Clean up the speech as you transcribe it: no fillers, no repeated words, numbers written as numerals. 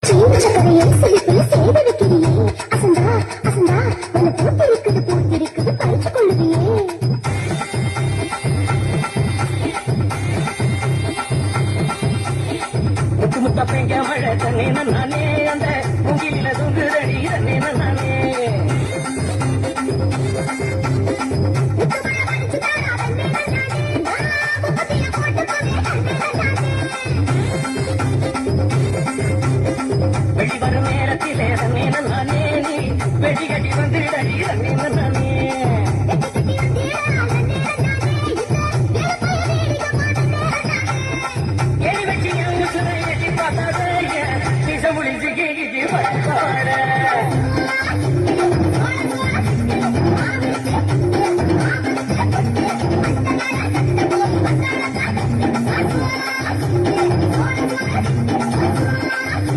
சக்கரையை சிரிப்பில் செய்து வைக்கிறியே அசந்தா அசந்தா உன பூத்திருக்குது பறிச்சு கொள்ளுவியே முத்து முத்த பெங்க மழை தண்ணே நானே அந்த முகில தூங்குதடி தண்ணே நானே வெளிவரும் நேரத்திலே தண்ணே நானே நீ வெடிகட்டி வந்துடடி தண்ணே நானே எடி வச்சு எங்க சுரை எட்டி பார்த்தாத நிஜமுடி ஜிகி ஜிகி பட்டாட